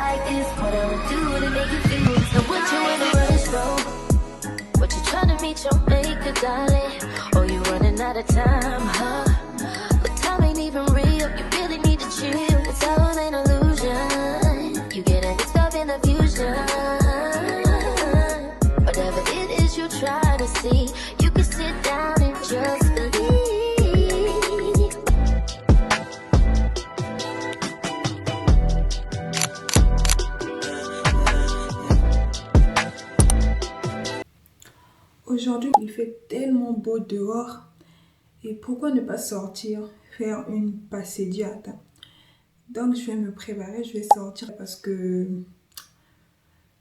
like this. What I would do to make you feel this. Now what you in a rush for? What you trying to meet your maker, darling? Oh, you running out of time, huh? But time ain't even real. You really need to chill. It's all an illusion. You get a mixed up in the fusion. Whatever it is you try to see, you can sit down and just believe. Aujourd'hui, il fait tellement beau dehors. Et pourquoi ne pas sortir, faire une passeggiata? Donc, je vais me préparer, je vais sortir parce que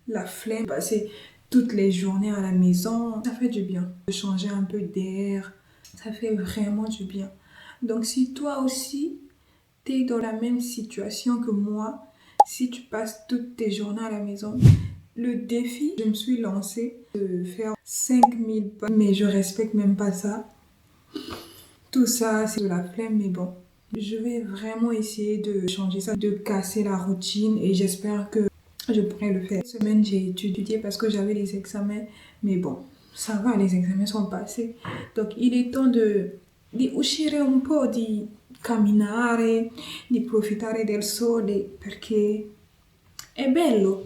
la flemme, passer toutes les journées à la maison, ça fait du bien. De changer un peu d'air, ça fait vraiment du bien. Donc, si toi aussi, tu es dans la même situation que moi, si tu passes toutes tes journées à la maison, le défi, je me suis lancée de faire 5000 pas, mais je respecte même pas ça. Tout ça, c'est de la flemme, mais bon. Je vais vraiment essayer de changer ça, de casser la routine et j'espère que je pourrai le faire. Cette semaine, j'ai étudié parce que j'avais les examens, mais bon, ça va, les examens sont passés. Donc, il est temps di uscire un po', di camminare, di profitare del sole, perché è bello.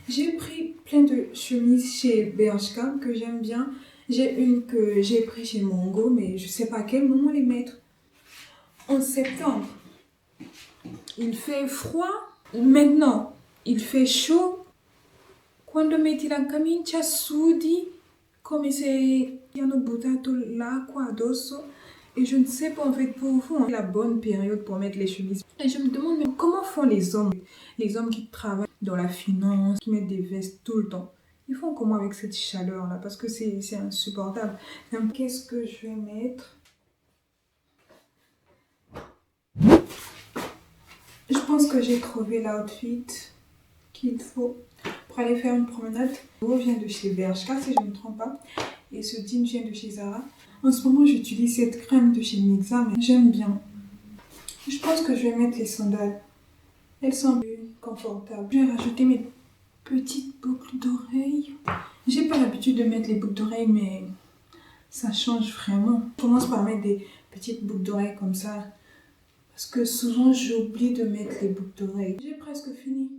J'ai pris plein de chemises chez Bershka que j'aime bien. J'ai une que j'ai pris chez Mongo, mais je sais pas à quel moment les mettre. En septembre, il fait froid. Maintenant, il fait chaud. Quando metti la camicia sudi, come se ti hanno buttato l'acqua addosso. Et je ne sais pas en fait pour vous, hein, la bonne période pour mettre les chemises. Et je me demande mais comment font les hommes qui travaillent dans la finance, qui mettent des vestes tout le temps. Ils font comment avec cette chaleur là? Parce que c'est insupportable. Qu'est-ce que je vais mettre? Je pense que j'ai trouvé l'outfit qu'il faut pour aller faire une promenade. Le vient de chez Bershka si je ne me trompe pas. Et ce jean vient de chez Zara. En ce moment, j'utilise cette crème de chez Mixa, mais j'aime bien. Je pense que je vais mettre les sandales. Elles sont plus confortables. Je vais rajouter mes petites boucles d'oreilles. J'ai pas l'habitude de mettre les boucles d'oreilles, mais ça change vraiment. Je commence par mettre des petites boucles d'oreilles comme ça. Parce que souvent, j'oublie de mettre les boucles d'oreilles. J'ai presque fini.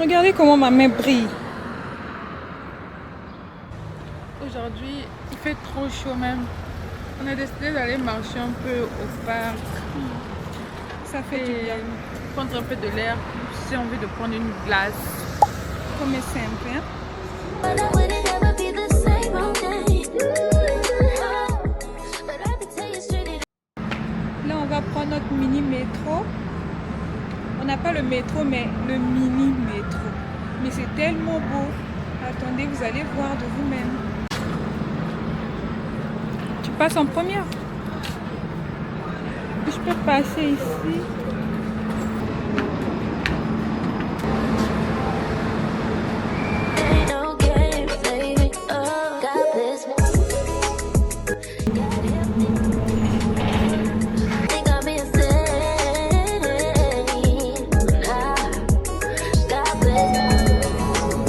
Regardez comment ma main brille. Aujourd'hui, il fait trop chaud même. On a décidé d'aller marcher un peu au parc. Ça fait du bien. Prendre un peu de l'air. J'ai envie de prendre une glace. Comme c'est un peu. Là, on va prendre notre mini métro. On n'a pas le métro, mais le mini métro. Mais c'est tellement beau. Attendez, vous allez voir de vous-même. Tu passes en première. Je peux passer ici.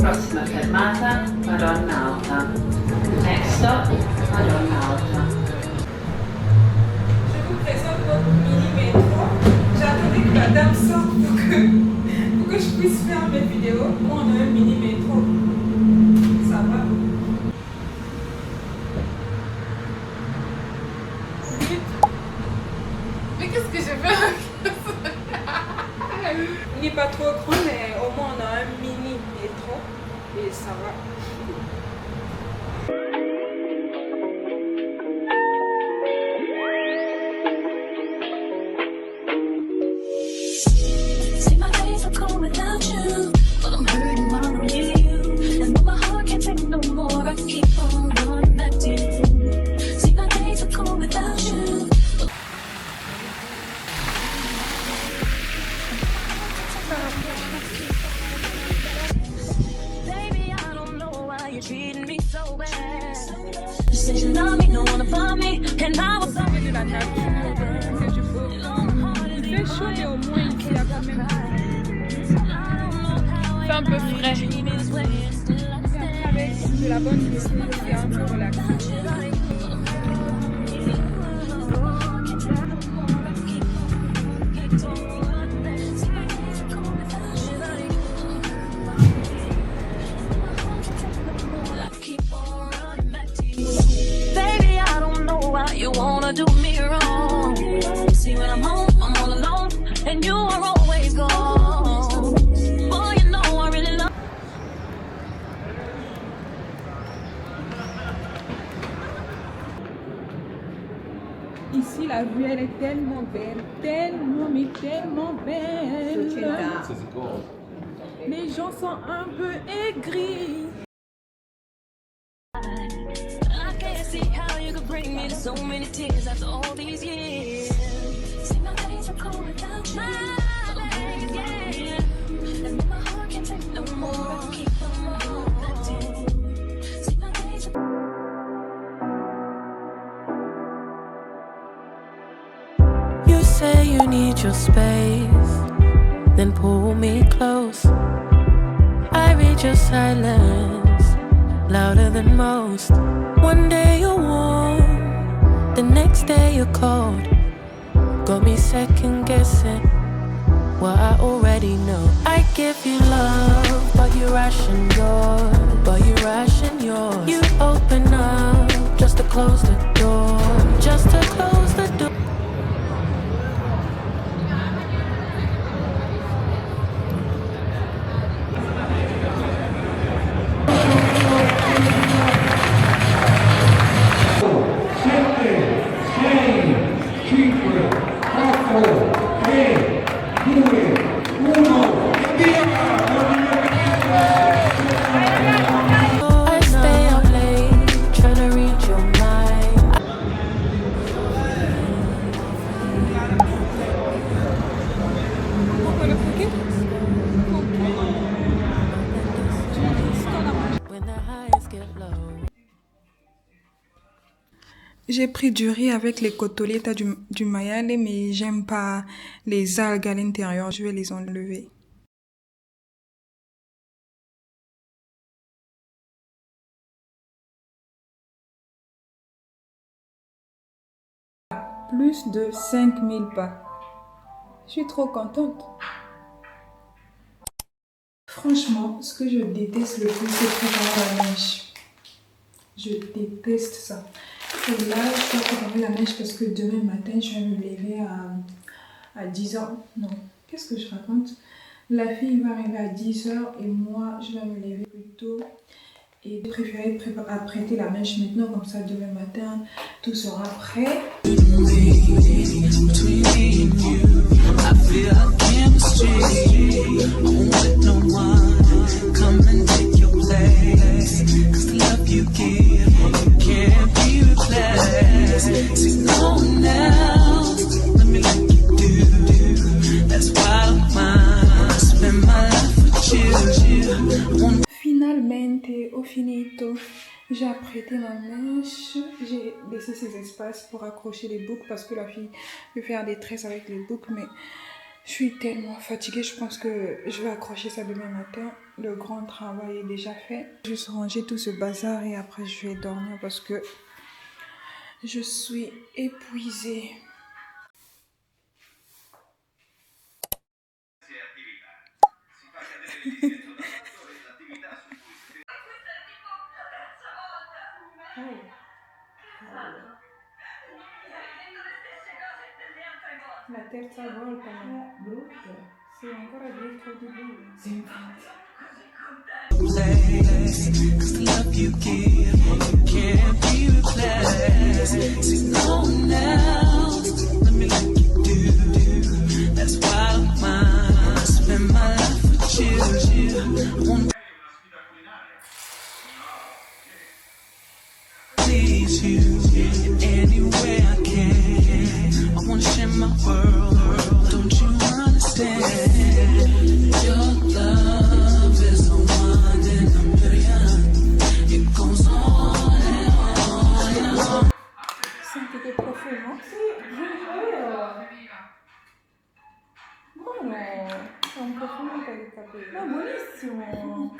Prossima fermata, Madonna Alta. Next stop, Madonna Alta. Je vous présente notre mini-métro. J'attendais que la dame sorte pour que je puisse faire mes vidéos. Moi, on a un mini-métro. Ça va. Mais qu'est-ce que je fais? Il n'est pas trop grand, mais au moins on a un mini-métro. Et ça va. C'est de la nature, c'est du beau. Il fait chaud, mais au moins il y a quand même. un peu frais. Et avec de la bonne musique, c'est un peu relaxant. Baby, I don't know why you wanna do me wrong. See, when I'm home, I'm all alone, and you are always gone. Boy, you know I really love. Ici, la vue, elle est tellement belle, tellement, mais tellement belle. Les gens sont un peu aigris. I can't see how you could bring me to so many tears after all these years. See, my days are cold without you. My days, yeah. And my heart can't take no more. I keep on moving. See, my days are. You say you need your space, then pull me close. I read your silence, louder than most. One day you're warm, the next day you're cold. Got me second guessing what I already know. I give you love, but you ration yours. You open up just to close the door, just to close the door. I stay up late, trying to read your mind. When the highs get low. J'ai pris du riz avec les cotoletta du mayale, mais j'aime pas les algues à l'intérieur. Je vais les enlever. Plus de 5000 pas. Je suis trop contente. Franchement, ce que je déteste le plus, c'est préparer la neige. Je déteste ça. Et là, je dois préparer la neige parce que demain matin, je vais me lever à 10h. Non, qu'est-ce que je raconte? La fille va arriver à 10h et moi, je vais me lever plus tôt. Et j'ai préféré apprêter la mèche maintenant, comme ça demain matin, tout sera prêt. Finalmente, au finito, j'ai apprêté ma mèche, j'ai laissé ces espaces pour accrocher les boucles parce que la fille veut faire des tresses avec les boucles, mais je suis tellement fatiguée, je pense que je vais accrocher ça demain matin. Le grand travail est déjà fait. Juste ranger tout ce bazar et après je vais dormir parce que je suis épuisée. La terza volta, ma brutto. Sì, ancora dietro di lui. Sì, infatti. Cause the love you give can't be replaced. See, no now, let me let you do. That's why I spend my life with you. Please you any way I can. I wanna share my world. Don't you understand? Your love is a one in a million. It goes on and on and on. Sentite profumo? Sì, giuro. Buono. È un po' profumo per i capelli. Ma buonissimo!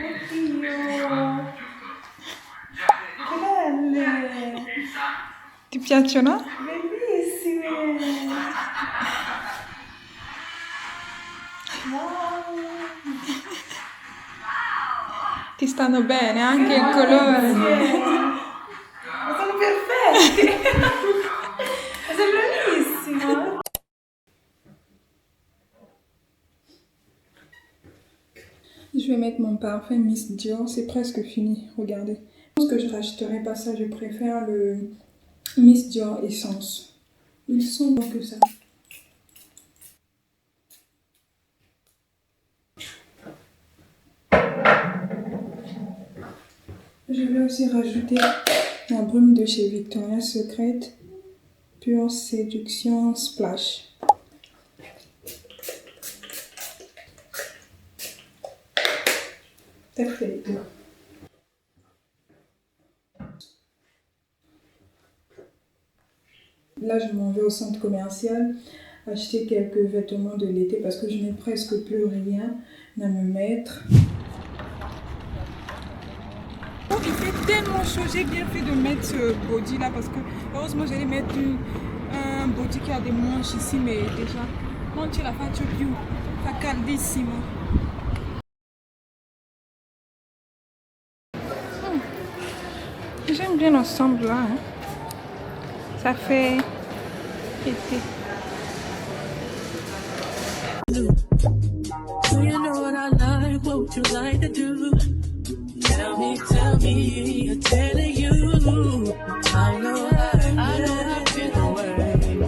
Oddio! Che belle! Ti piacciono? Bellissime! Wow! Ti stanno bene, anche il colore. Ma sono perfetti! Sei bravissima! Je vais mettre mon parfum Miss Dior, c'est presque fini, regardez. Je pense que je rachèterai pas ça, je préfère le Miss Dior Essence. Ils sont bons que ça. Je vais aussi rajouter la brume de chez Victoria's Secret, Pure Séduction Splash. Perfetto. Là, je m'en vais au centre commercial acheter quelques vêtements de l'été parce que je n'ai presque plus rien à me mettre. Oh, il fait tellement chaud, j'ai bien fait de mettre ce body là parce que heureusement j'allais mettre un body qui a des manches ici, mais déjà, non, tu la faccio più, fa caldissimo. J'aime bien l'ensemble là, hein. Ça fait été. Do you know what I like? What would you like to do? Tell me, I'm telling you. I know I've been away.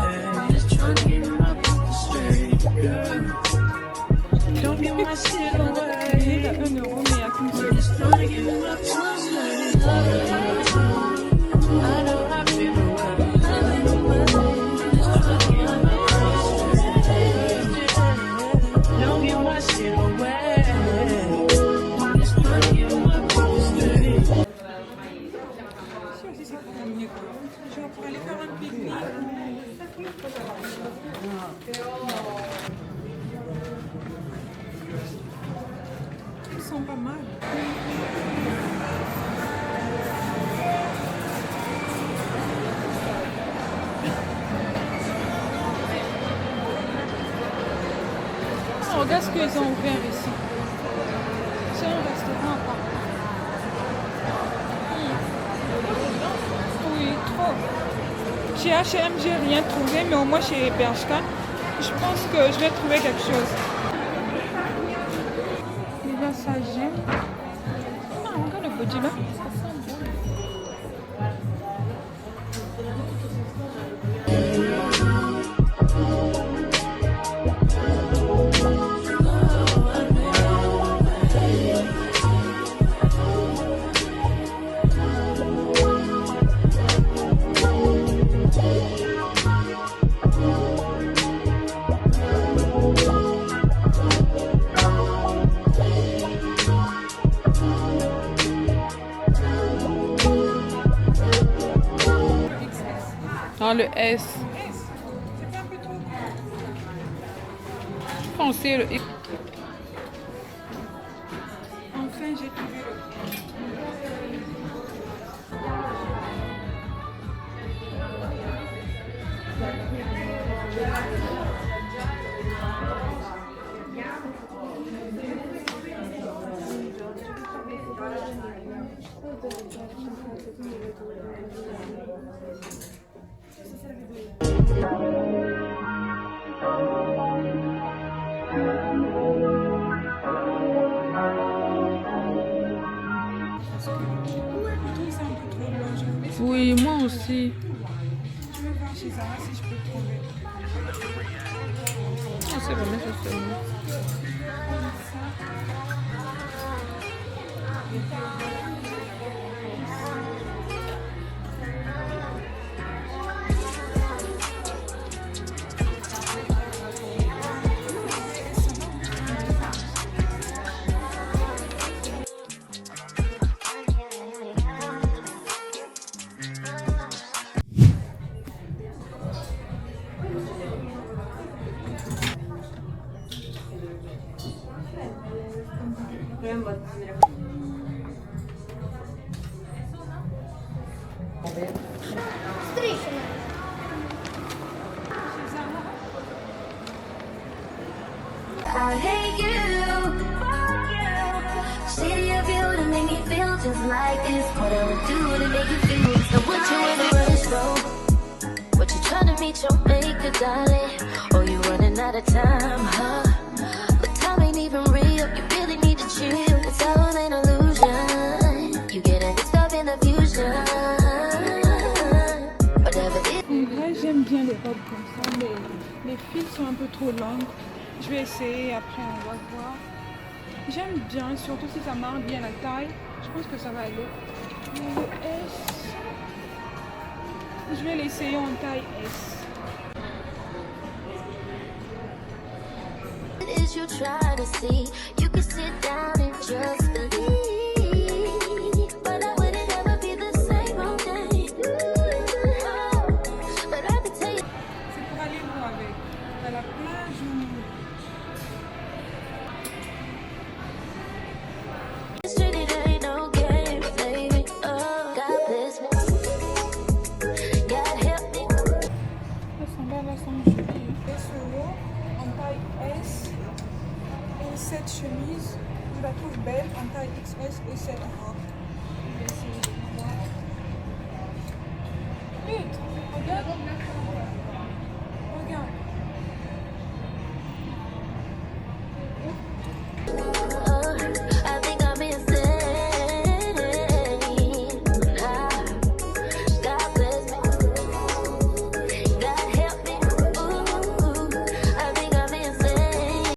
I'm just trying to get my people straight, girl. Don't give my shit away. Il y a 1 euro, mais il n'y a qu'une seule. Just trying to get my people straight. I know I've been away. Just trying to get my people straight. Don't give my shit away. Just trying to get my people straight. Si aussi c'est pour amener quoi. Genre pour aller faire un pique-nique. Ils sont pas mal. Oh, regarde ce qu'ils ont ouvert ici. C'est un restaurant quoi. Oui, trop. Chez H&M, j'ai rien trouvé, mais au moins chez Bershka, je pense que je vais trouver quelque chose. Déjà, ça j'aime. Ah, regarde le body là. Ça sent bon. Ah, le S. C'est pas un peu trop. Je pensais le X. Enfin, j'ai trouvé le. Oui, moi aussi. Je vais voir chez Zara si je peux trouver. Ah, c'est vraiment ça, c'est bon. I hate you, fuck you. City of you to make me feel just like this. What I would do to make you feel. So what you in a rush for? What you trying to meet your maker, darling? Or you running out of time, huh? But time ain't even real. You really need to chill. It's all an illusion. You getting mixed up in the fusion. Whatever it En vrai, j'aime bien les robes comme ça, mais les fils sont un peu trop longues. Je vais essayer, après on va voir. J'aime bien, surtout si ça marque bien la taille. Je pense que ça va aller. Le S, je vais l'essayer en taille S. is you try to see. You can sit down and just believe. But I wouldn't ever be the same all day. But I can tell you. C'est pour aller où avec? À la plage ou... It's really there ain't no game, baby. Oh, God bless me. God help me. Elles sont belles, elles sont jolies. Et ce haut, en taille S, et cette chemise, je la trouve belle en taille XS et cette robe. Je vais essayer de voir. Vite, regarde. Regarde. I think I'm insane. God bless me. God help me. Ooh, I think I'm insane.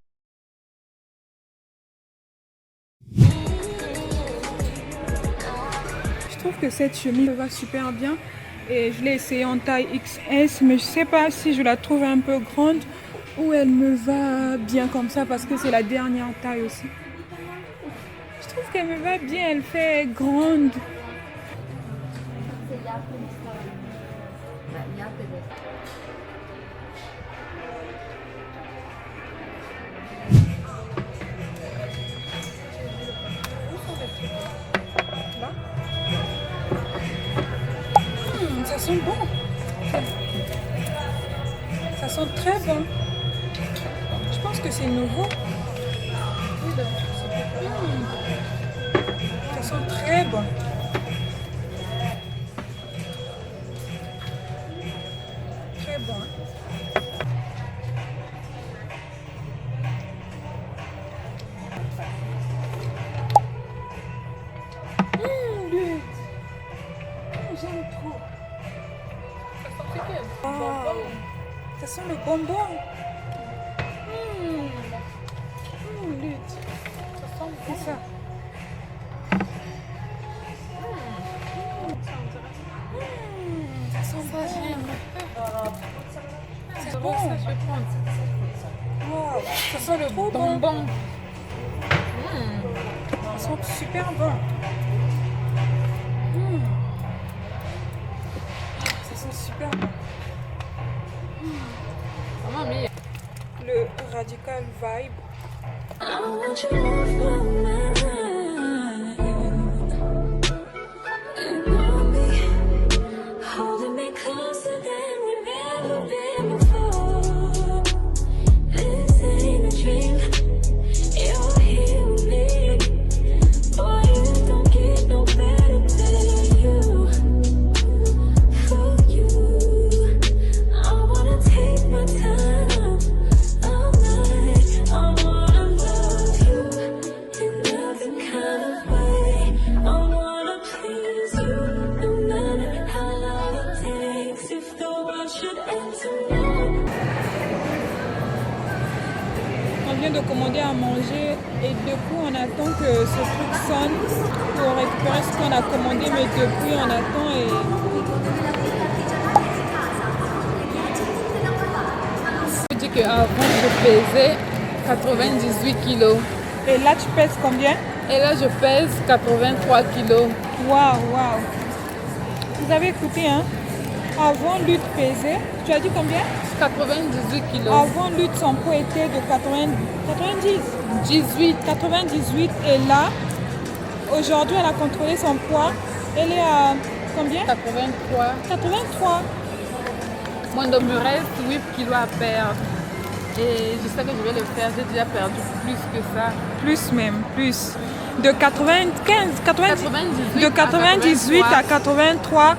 Je trouve que cette chemise va super bien et je l'ai essayée en taille XS, mais je sais pas si je la trouve un peu grande ou elle me va bien comme ça parce que c'est la dernière taille aussi. Je trouve qu'elle me va bien, elle fait grande. Ça sent bon. Ça sent très bon. Je pense que c'est nouveau. Ça sent très bon. Très bon. Lui. J'aime trop. Wow. Ça sent le bonbon. Lutte. C'est ça. Ça sent bon. C'est bon. Wow. Ça sent le bonbon. Ça sent super bon. Ça sent super bon. Le Radical Vibe. I want you off my mind. And on me, holding me closer than we've ever been before. This ain't a dream. You're here with me. Boy, you don't get no better than you. For you, I wanna take my time. All night, I wanna love you in every kind of way. I wanna please you, no matter how long it takes. If the world should end tonight. On vient de commander à manger et depuis on attend que ce truc sonne pour récupérer ce qu'on a commandé, mais depuis on attend et... Je dis qu'avant je pesais 98 kilos Et là tu pèses combien? et là je pèse 83 kilos. Waouh, waouh. Vous avez écouté, hein? Avant Lutte pesait, tu as dit combien? 98 kilos. Avant Lutte, son poids était de 90, 18. 98 et là, aujourd'hui, elle a contrôlé son poids. Elle est à combien? 83. 83. Moi, il me reste 8 kilos à perdre. Et je sais que je vais le faire. J'ai déjà perdu plus que ça. Plus même, plus. De 95, 98 de 98 à 83.